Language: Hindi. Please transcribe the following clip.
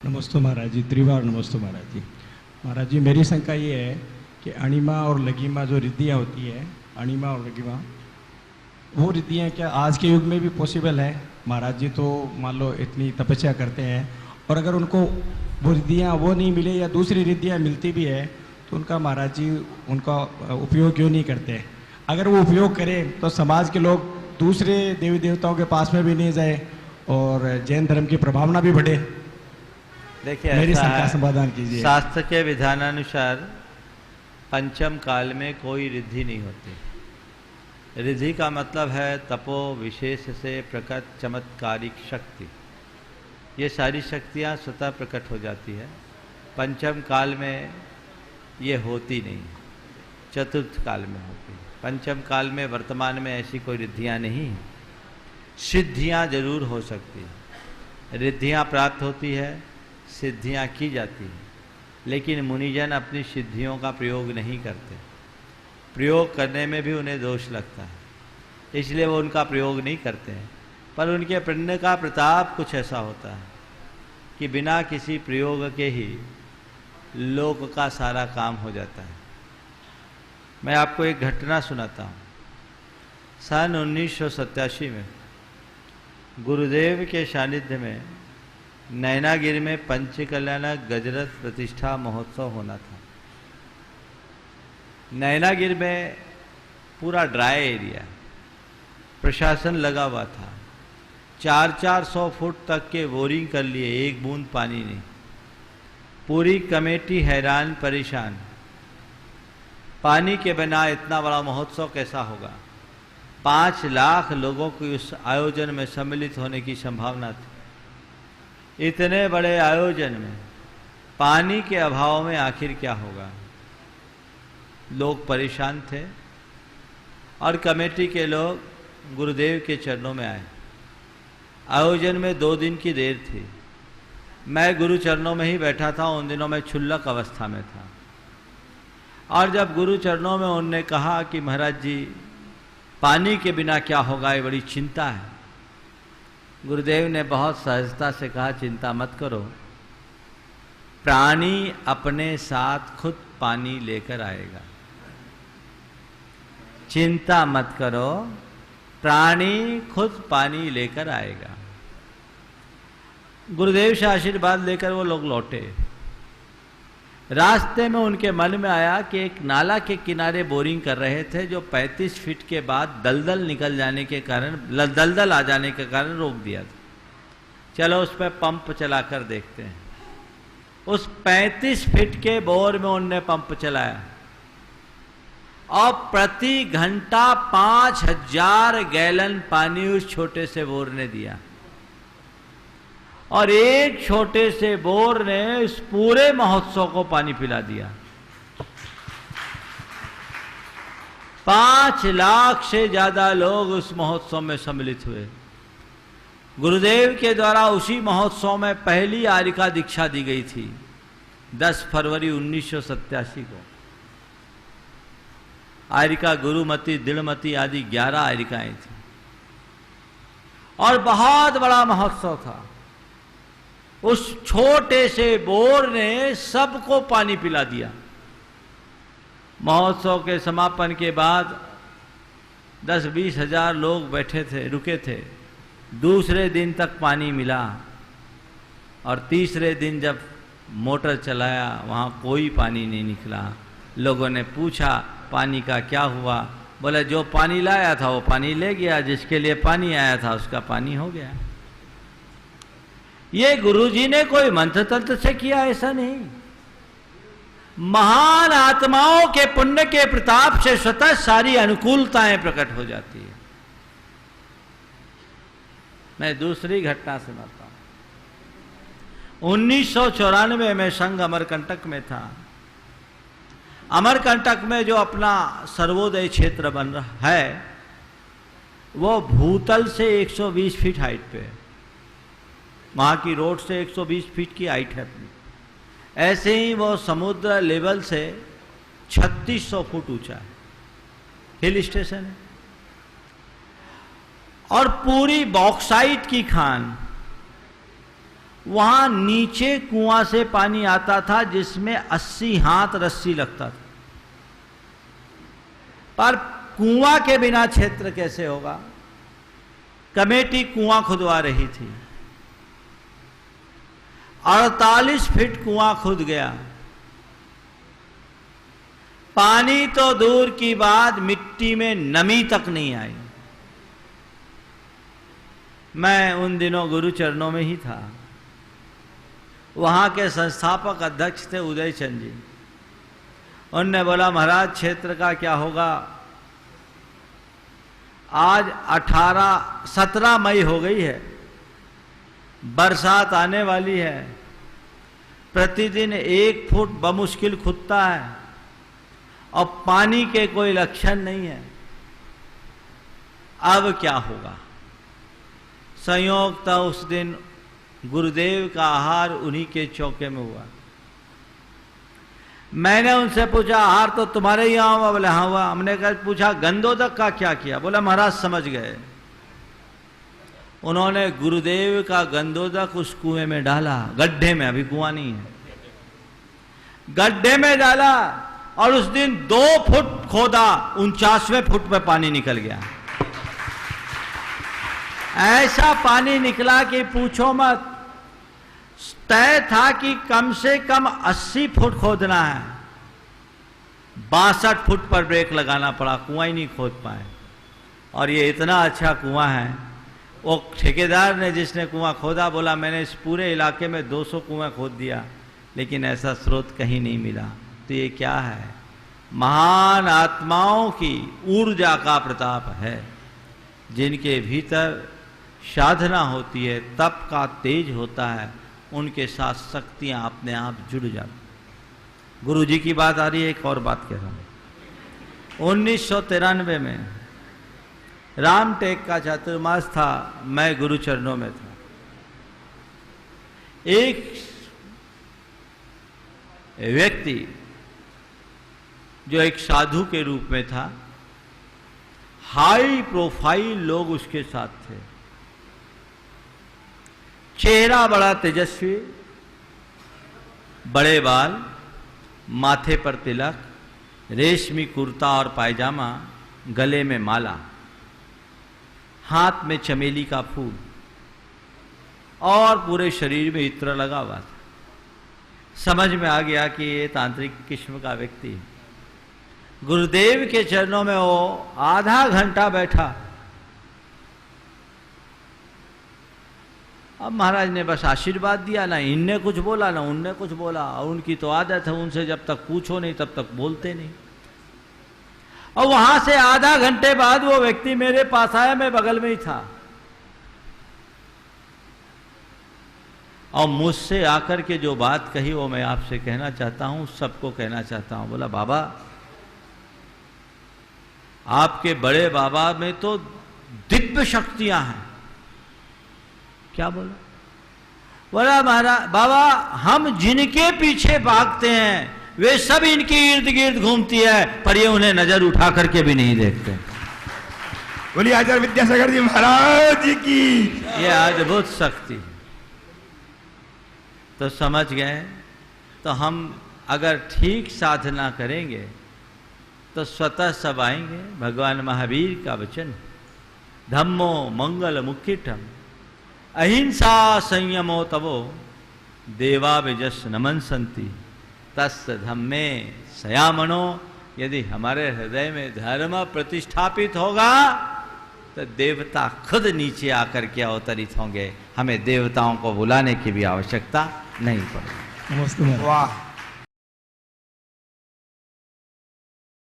नमस्ते महाराज जी, त्रिवार नमस्ते महाराज जी। महाराज जी, मेरी शंका ये है कि अणिमा और लघिमा जो रिद्धियाँ होती है, अणिमा और लघिमा, वो रिद्धियाँ क्या आज के युग में भी पॉसिबल है? महाराज जी तो मान लो इतनी तपस्या करते हैं और अगर उनको वो रिद्धियाँ वो नहीं मिले या दूसरी रिद्धियाँ मिलती भी है तो उनका महाराज जी उनका उपयोग क्यों नहीं करते? अगर वो उपयोग करें तो समाज के लोग दूसरे देवी देवताओं के पास में भी नहीं जाए और जैन धर्म की प्रभावना भी बढ़े। देखिए, मेरी ऐसा शंका है, समाधान कीजिए। शास्त्र के विधानानुसार पंचम काल में कोई रिद्धि नहीं होती। रिद्धि का मतलब है तपो विशेष से प्रकट चमत्कारिक शक्ति। ये सारी शक्तियाँ स्वतः प्रकट हो जाती है। पंचम काल में ये होती नहीं, चतुर्थ काल में होती है। पंचम काल में वर्तमान में ऐसी कोई रिद्धियाँ नहीं हैं। सिद्धियाँ जरूर हो सकती है, रिद्धियाँ प्राप्त होती है, सिद्धियाँ की जाती हैं, लेकिन मुनिजन अपनी सिद्धियों का प्रयोग नहीं करते। प्रयोग करने में भी उन्हें दोष लगता है, इसलिए वो उनका प्रयोग नहीं करते हैं। पर उनके पुण्य का प्रताप कुछ ऐसा होता है कि बिना किसी प्रयोग के ही लोक का सारा काम हो जाता है। मैं आपको एक घटना सुनाता हूँ। सन 1987 में गुरुदेव के सानिध्य में नैनागिरी में पंचकल्याणक गजरथ प्रतिष्ठा महोत्सव होना था। नैनागिरी में पूरा ड्राई एरिया, प्रशासन लगा हुआ था। 400 फुट तक के बोरिंग कर लिए, एक बूंद पानी नहीं। पूरी कमेटी हैरान परेशान, पानी के बिना इतना बड़ा महोत्सव कैसा होगा। 5 लाख लोगों की उस आयोजन में सम्मिलित होने की संभावना थी। इतने बड़े आयोजन में पानी के अभाव में आखिर क्या होगा। लोग परेशान थे और कमेटी के लोग गुरुदेव के चरणों में आए। आयोजन में 2 दिन की देर थी। मैं गुरु चरणों में ही बैठा था। उन दिनों में क्षुल्लक अवस्था में था। और जब गुरु चरणों में उन्होंने कहा कि महाराज जी पानी के बिना क्या होगा, ये बड़ी चिंता है। गुरुदेव ने बहुत सहजता से कहा, चिंता मत करो, प्राणी अपने साथ खुद पानी लेकर आएगा। चिंता मत करो, प्राणी खुद पानी लेकर आएगा। गुरुदेव से आशीर्वाद लेकर वो लोग लौटे। रास्ते में उनके मन में आया कि एक नाला के किनारे बोरिंग कर रहे थे, जो 35 फीट के बाद दलदल निकल जाने के कारण, दलदल आ जाने के कारण रोक दिया था। चलो उस पर पंप चलाकर देखते हैं। उस 35 फीट के बोर में उनने पंप चलाया और प्रति घंटा 5000 गैलन पानी उस छोटे से बोर ने दिया। और एक छोटे से बोर ने इस पूरे महोत्सव को पानी पिला दिया। 5 लाख से ज्यादा लोग उस महोत्सव में सम्मिलित हुए। गुरुदेव के द्वारा उसी महोत्सव में पहली आरिका दीक्षा दी गई थी 10 फरवरी 1987 को। आरिका गुरुमती, दृढ़मती आदि 11 आरिकाएं थी और बहुत बड़ा महोत्सव था। उस छोटे से बोर ने सबको पानी पिला दिया। महोत्सव के समापन के बाद 10-20 हजार लोग बैठे थे, रुके थे। दूसरे दिन तक पानी मिला और तीसरे दिन जब मोटर चलाया वहाँ कोई पानी नहीं निकला। लोगों ने पूछा पानी का क्या हुआ? बोले जो पानी लाया था वो पानी ले गया, जिसके लिए पानी आया था उसका पानी हो गया। ये गुरुजी ने कोई मंत्र तंत्र से किया, ऐसा नहीं। महान आत्माओं के पुण्य के प्रताप से स्वतः सारी अनुकूलताएं प्रकट हो जाती है। मैं दूसरी घटना सुनाता हूं। 1994 में संघ अमरकंटक में था। अमरकंटक में जो अपना सर्वोदय क्षेत्र बन रहा है वो भूतल से 120 फीट हाइट पे है। वहाँ की रोड से 120 फीट की हाइट है अपनी। ऐसे ही वो समुद्र लेवल से 3600 फुट ऊंचा है। हिल स्टेशन है और पूरी बॉक्साइट की खान वहां नीचे कुआं से पानी आता था जिसमें 80 हाथ रस्सी लगता था। पर कुआं के बिना क्षेत्र कैसे होगा? कमेटी कुआं खुदवा रही थी। 48 फीट कुआं खुद गया। पानी तो दूर की बात, मिट्टी में नमी तक नहीं आई। मैं उन दिनों गुरु चरणों में ही था। वहां के संस्थापक अध्यक्ष थे उदय चंद जी। उनने बोला, महाराज क्षेत्र का क्या होगा? आज 17 मई हो गई है, बरसात आने वाली है, प्रतिदिन 1 फुट बमुश्किल खुदता है और पानी के कोई लक्षण नहीं है। अब क्या होगा? संयोग था उस दिन गुरुदेव का आहार उन्हीं के चौके में हुआ। मैंने उनसे पूछा, आहार तो तुम्हारे ही यहां हुआ? बोले हाँ हुआ। हमने पूछा, गंदोदक का क्या किया? बोला महाराज समझ गए। उन्होंने गुरुदेव का गंदोदक उस कुएं में डाला, गड्ढे में, अभी कुआं नहीं है, गड्ढे में डाला और उस दिन 2 फुट खोदा, 49वें फुट पे पानी निकल गया। ऐसा पानी निकला कि पूछो मत। तय था कि कम से कम 80 फुट खोदना है। 62 फुट पर ब्रेक लगाना पड़ा, कुआं ही नहीं खोद पाए। और ये इतना अच्छा कुआं है, वो ठेकेदार ने जिसने कुआं खोदा बोला, मैंने इस पूरे इलाके में 200 कुआं खोद दिया, लेकिन ऐसा स्रोत कहीं नहीं मिला। तो ये क्या है? महान आत्माओं की ऊर्जा का प्रताप है, जिनके भीतर साधना होती है, तप का तेज होता है, उनके साथ शक्तियां अपने आप जुड़ जाती। गुरु जी की बात आ रही है। एक और बात कह रहा हूं। 1993 में रामटेक का चातुर्मास था, मैं गुरु चरणों में था। एक व्यक्ति जो एक साधु के रूप में था, हाई प्रोफाइल लोग उसके साथ थे। चेहरा बड़ा तेजस्वी, बड़े बाल, माथे पर तिलक, रेशमी कुर्ता और पायजामा, गले में माला, हाथ में चमेली का फूल और पूरे शरीर में इत्र लगा हुआ था। समझ में आ गया कि ये तांत्रिक किस्म का व्यक्ति है। गुरुदेव के चरणों में वो आधा घंटा बैठा। अब महाराज ने बस आशीर्वाद दिया, ना इनने कुछ बोला ना उनने कुछ बोला। और उनकी तो आदत है, उनसे जब तक पूछो नहीं तब तक बोलते नहीं। और वहां से आधा घंटे बाद वो व्यक्ति मेरे पास आया, मैं बगल में ही था, और मुझसे आकर के जो बात कही वो मैं आपसे कहना चाहता हूं, सबको कहना चाहता हूं। बोला, बाबा आपके बड़े बाबा में तो दिव्य शक्तियां हैं। क्या बोला? बोला, महाराज बाबा, हम जिनके पीछे भागते हैं वे सब इनके इर्द गिर्द घूमती है, पर ये उन्हें नजर उठा करके भी नहीं देखते। बोलिए आचार्य विद्यासागर जी महाराज जी की। ये अद्भुत शक्ति है। तो समझ गए। तो हम अगर ठीक साधना करेंगे तो स्वतः सब आएंगे। भगवान महावीर का वचन, धम्मो मंगल मुख्यम अहिंसा संयमो तवो देवा विजस नमन संति तस् धम्मे सयामनो। यदि हमारे हृदय में धर्म प्रतिष्ठापित होगा तो देवता खुद नीचे आकर के अवतरित होंगे। हमें देवताओं को बुलाने की भी आवश्यकता नहीं पड़ेगी। नमस्ते। वाह।